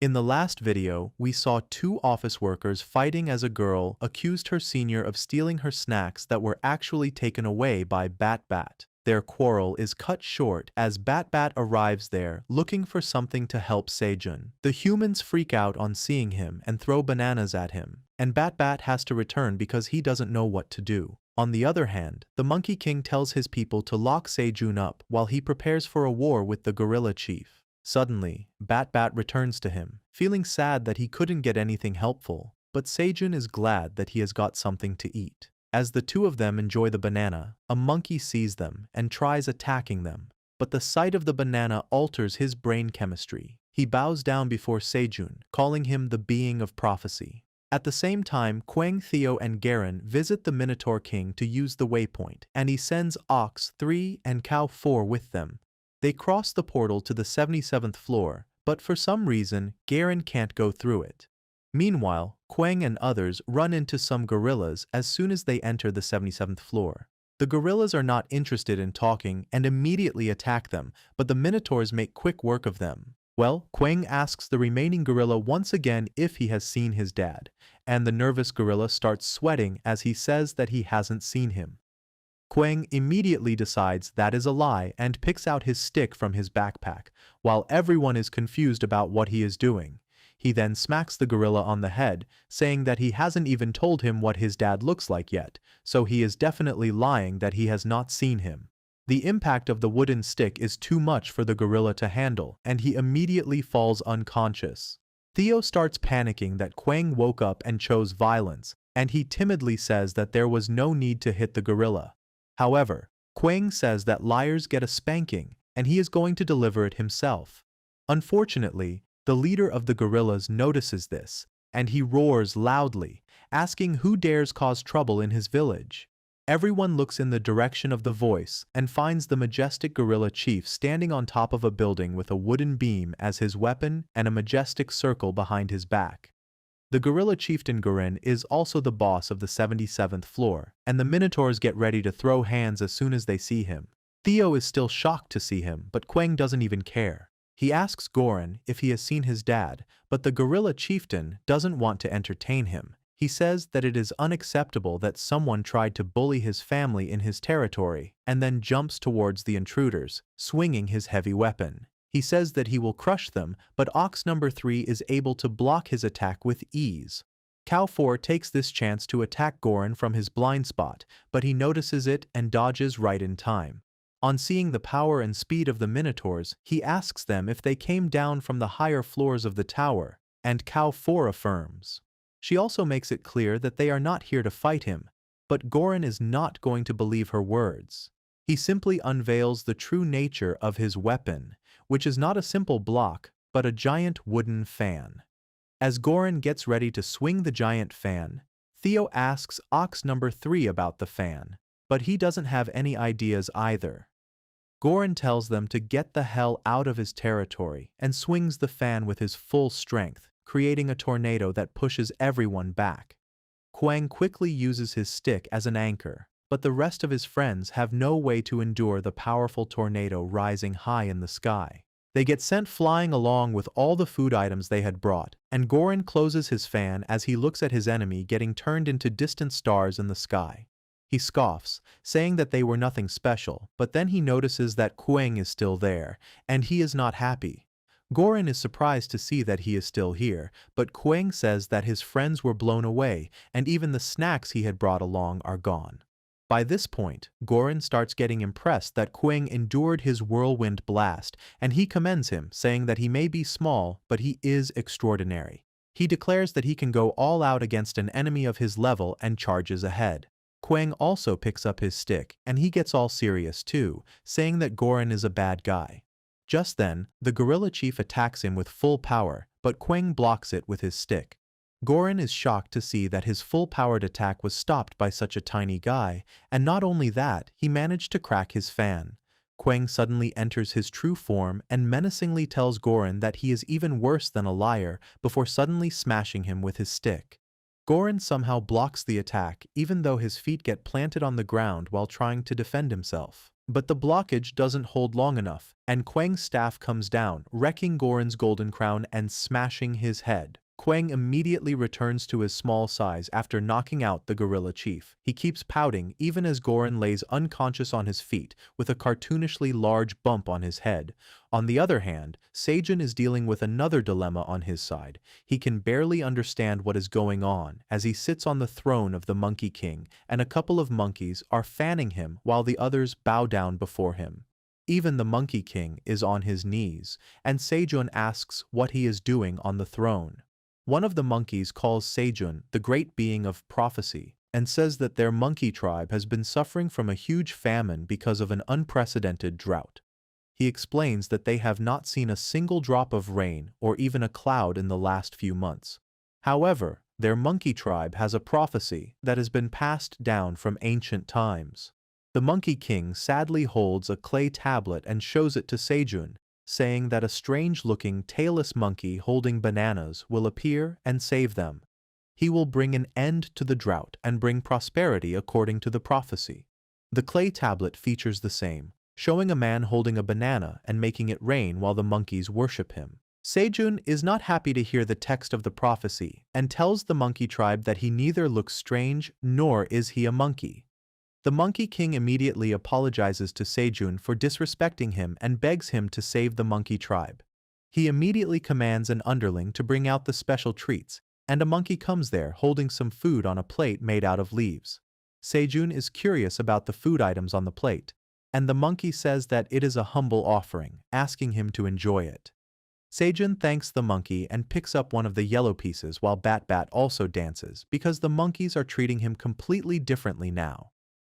In the last video, we saw two office workers fighting as a girl accused her senior of stealing her snacks that were actually taken away by Bat. Their quarrel is cut short as Bat arrives there looking for something to help Sejun. The humans freak out on seeing him and throw bananas at him, and Bat has to return because he doesn't know what to do. On the other hand, the Monkey King tells his people to lock Sejun up while he prepares for a war with the gorilla chief. Suddenly, Bat returns to him, feeling sad that he couldn't get anything helpful, but Sejun is glad that he has got something to eat. As the two of them enjoy the banana, a monkey sees them and tries attacking them, but the sight of the banana alters his brain chemistry. He bows down before Sejun, calling him the being of prophecy. At the same time, Kwang, Theo, and Garen visit the Minotaur King to use the waypoint, and he sends Ox 3 and Cow 4 with them. They cross the portal to the 77th floor, but for some reason, Garen can't go through it. Meanwhile, Kwang and others run into some gorillas as soon as they enter the 77th floor. The gorillas are not interested in talking and immediately attack them, but the Minotaurs make quick work of them. Well, Kwang asks the remaining gorilla once again if he has seen his dad, and the nervous gorilla starts sweating as he says that he hasn't seen him. Kwang immediately decides that is a lie and picks out his stick from his backpack, while everyone is confused about what he is doing. He then smacks the gorilla on the head, saying that he hasn't even told him what his dad looks like yet, so he is definitely lying that he has not seen him. The impact of the wooden stick is too much for the gorilla to handle, and he immediately falls unconscious. Theo starts panicking that Kwang woke up and chose violence, and he timidly says that there was no need to hit the gorilla. However, Kwang says that liars get a spanking, and he is going to deliver it himself. Unfortunately, the leader of the gorillas notices this, and he roars loudly, asking who dares cause trouble in his village. Everyone looks in the direction of the voice and finds the majestic gorilla chief standing on top of a building with a wooden beam as his weapon and a majestic circle behind his back. The gorilla chieftain Garen is also the boss of the 77th floor, and the Minotaurs get ready to throw hands as soon as they see him. Theo is still shocked to see him, but Kwang doesn't even care. He asks Goran if he has seen his dad, but the gorilla chieftain doesn't want to entertain him. He says that it is unacceptable that someone tried to bully his family in his territory, and then jumps towards the intruders, swinging his heavy weapon. He says that he will crush them, but Ox number 3 is able to block his attack with ease. Cow 4 takes this chance to attack Goran from his blind spot, but he notices it and dodges right in time. On seeing the power and speed of the Minotaurs, he asks them if they came down from the higher floors of the tower, and Cow 4 affirms. She also makes it clear that they are not here to fight him, but Goran is not going to believe her words. He simply unveils the true nature of his weapon, which is not a simple block, but a giant wooden fan. As Goran gets ready to swing the giant fan, Theo asks Ox number 3 about the fan, but he doesn't have any ideas either. Goran tells them to get the hell out of his territory and swings the fan with his full strength, creating a tornado that pushes everyone back. Kwang quickly uses his stick as an anchor, but the rest of his friends have no way to endure the powerful tornado rising high in the sky. They get sent flying along with all the food items they had brought, and Goran closes his fan as he looks at his enemy getting turned into distant stars in the sky. He scoffs, saying that they were nothing special, but then he notices that Kwang is still there, and he is not happy. Goran is surprised to see that he is still here, but Kwang says that his friends were blown away, and even the snacks he had brought along are gone. By this point, Goran starts getting impressed that Kwang endured his whirlwind blast, and he commends him, saying that he may be small, but he is extraordinary. He declares that he can go all out against an enemy of his level and charges ahead. Kwang also picks up his stick, and he gets all serious too, saying that Goran is a bad guy. Just then, the gorilla chief attacks him with full power, but Kwang blocks it with his stick. Goran is shocked to see that his full-powered attack was stopped by such a tiny guy, and not only that, he managed to crack his fan. Kwang suddenly enters his true form and menacingly tells Goran that he is even worse than a liar before suddenly smashing him with his stick. Goran somehow blocks the attack even though his feet get planted on the ground while trying to defend himself. But the blockage doesn't hold long enough, and Quang's staff comes down, wrecking Goren's golden crown and smashing his head. Quang immediately returns to his small size after knocking out the gorilla chief. He keeps pouting even as Goren lays unconscious on his feet with a cartoonishly large bump on his head. On the other hand, Seijun is dealing with another dilemma on his side. He can barely understand what is going on as he sits on the throne of the Monkey King, and a couple of monkeys are fanning him while the others bow down before him. Even the Monkey King is on his knees, and Seijun asks what he is doing on the throne. One of the monkeys calls Seijun the great being of prophecy and says that their monkey tribe has been suffering from a huge famine because of an unprecedented drought. He explains that they have not seen a single drop of rain or even a cloud in the last few months. However, their monkey tribe has a prophecy that has been passed down from ancient times. The Monkey King sadly holds a clay tablet and shows it to Seijun, saying that a strange-looking tailless monkey holding bananas will appear and save them. He will bring an end to the drought and bring prosperity according to the prophecy. The clay tablet features the same, showing a man holding a banana and making it rain while the monkeys worship him. Seijun is not happy to hear the text of the prophecy and tells the monkey tribe that he neither looks strange nor is he a monkey. The Monkey King immediately apologizes to Seijun for disrespecting him and begs him to save the monkey tribe. He immediately commands an underling to bring out the special treats, and a monkey comes there holding some food on a plate made out of leaves. Seijun is curious about the food items on the plate, and the monkey says that it is a humble offering, asking him to enjoy it. Seijun thanks the monkey and picks up one of the yellow pieces while Bat also dances because the monkeys are treating him completely differently now.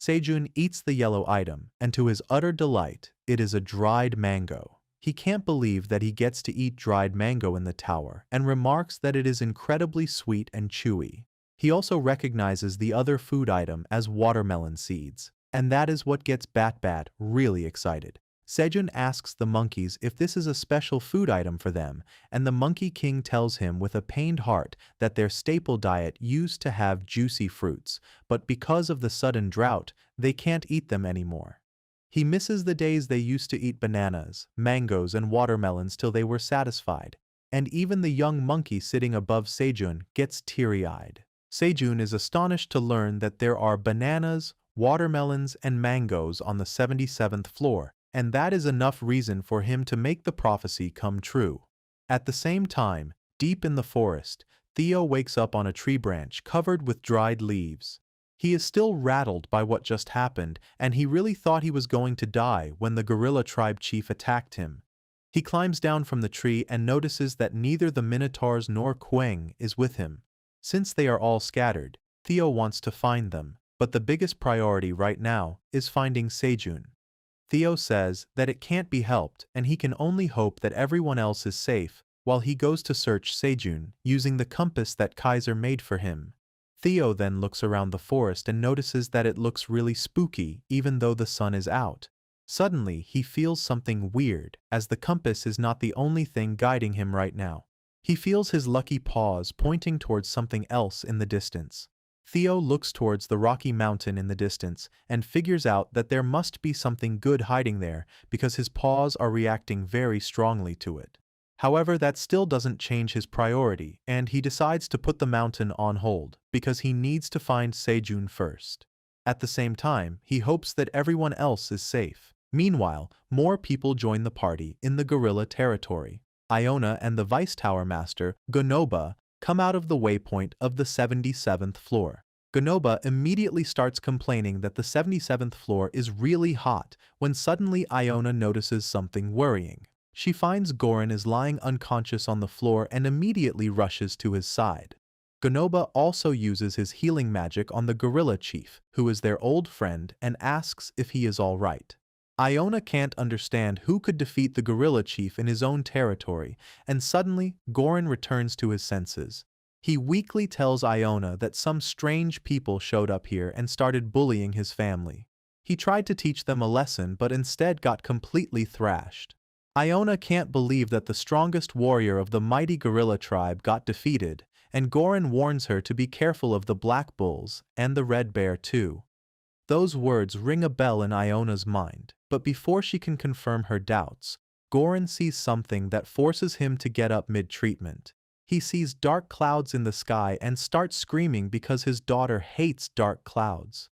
Seijun eats the yellow item, and to his utter delight, it is a dried mango. He can't believe that he gets to eat dried mango in the tower and remarks that it is incredibly sweet and chewy. He also recognizes the other food item as watermelon seeds, and that is what gets Bat really excited. Seijun asks the monkeys if this is a special food item for them, and the Monkey King tells him with a pained heart that their staple diet used to have juicy fruits, but because of the sudden drought, they can't eat them anymore. He misses the days they used to eat bananas, mangoes, and watermelons till they were satisfied, and even the young monkey sitting above Seijun gets teary-eyed. Seijun is astonished to learn that there are bananas, watermelons, and mangoes on the 77th floor, and that is enough reason for him to make the prophecy come true. At the same time, deep in the forest, Theo wakes up on a tree branch covered with dried leaves. He is still rattled by what just happened, and he really thought he was going to die when the gorilla tribe chief attacked him. He climbs down from the tree and notices that neither the Minotaurs nor Quang is with him. Since they are all scattered, Theo wants to find them, but the biggest priority right now is finding Seijun. Theo says that it can't be helped and he can only hope that everyone else is safe while he goes to search Seijun using the compass that Kaiser made for him. Theo then looks around the forest and notices that it looks really spooky even though the sun is out. Suddenly, he feels something weird as the compass is not the only thing guiding him right now. He feels his lucky paws pointing towards something else in the distance. Theo looks towards the rocky mountain in the distance and figures out that there must be something good hiding there because his paws are reacting very strongly to it. However, that still doesn't change his priority, and he decides to put the mountain on hold because he needs to find Seijun first. At the same time, he hopes that everyone else is safe. Meanwhile, more people join the party in the gorilla territory. Iona and the Vice Tower Master, Gonoba, come out of the waypoint of the 77th floor. Gonoba immediately starts complaining that the 77th floor is really hot when suddenly Iona notices something worrying. She finds Goren is lying unconscious on the floor and immediately rushes to his side. Gonoba also uses his healing magic on the gorilla chief, who is their old friend, and asks if he is all right. Iona can't understand who could defeat the gorilla chief in his own territory, and suddenly Goren returns to his senses. He weakly tells Iona that some strange people showed up here and started bullying his family. He tried to teach them a lesson but instead got completely thrashed. Iona can't believe that the strongest warrior of the mighty gorilla tribe got defeated, and Goren warns her to be careful of the black bulls and the red bear too. Those words ring a bell in Iona's mind, but before she can confirm her doubts, Goran sees something that forces him to get up mid-treatment. He sees dark clouds in the sky and starts screaming because his daughter hates dark clouds.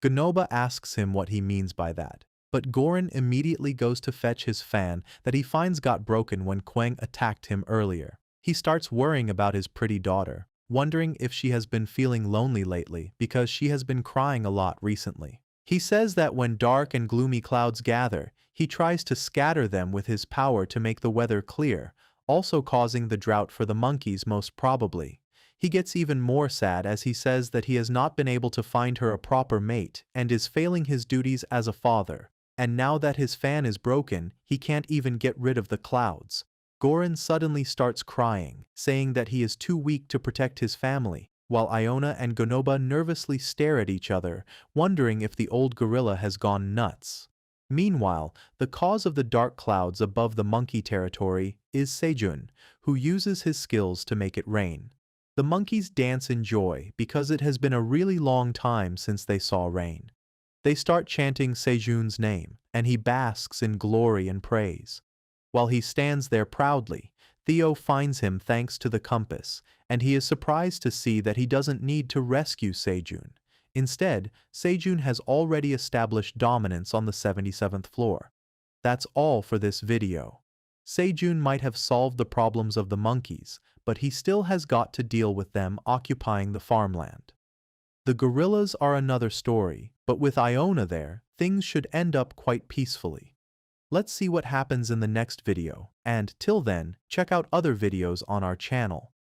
Ganoba asks him what he means by that, but Goran immediately goes to fetch his fan that he finds got broken when Quang attacked him earlier. He starts worrying about his pretty daughter, wondering if she has been feeling lonely lately because she has been crying a lot recently. He says that when dark and gloomy clouds gather, he tries to scatter them with his power to make the weather clear, also causing the drought for the monkeys most probably. He gets even more sad as he says that he has not been able to find her a proper mate and is failing his duties as a father, and now that his fan is broken, he can't even get rid of the clouds. Goran suddenly starts crying, saying that he is too weak to protect his family, while Iona and Ganoba nervously stare at each other, wondering if the old gorilla has gone nuts. Meanwhile, the cause of the dark clouds above the monkey territory is Sejun, who uses his skills to make it rain. The monkeys dance in joy because it has been a really long time since they saw rain. They start chanting Sejun's name, and he basks in glory and praise. While he stands there proudly, Theo finds him thanks to the compass, and he is surprised to see that he doesn't need to rescue Sejun. Instead, Sejun has already established dominance on the 77th floor. That's all for this video. Sejun might have solved the problems of the monkeys, but he still has got to deal with them occupying the farmland. The gorillas are another story, but with Iona there, things should end up quite peacefully. Let's see what happens in the next video, and till then, check out other videos on our channel.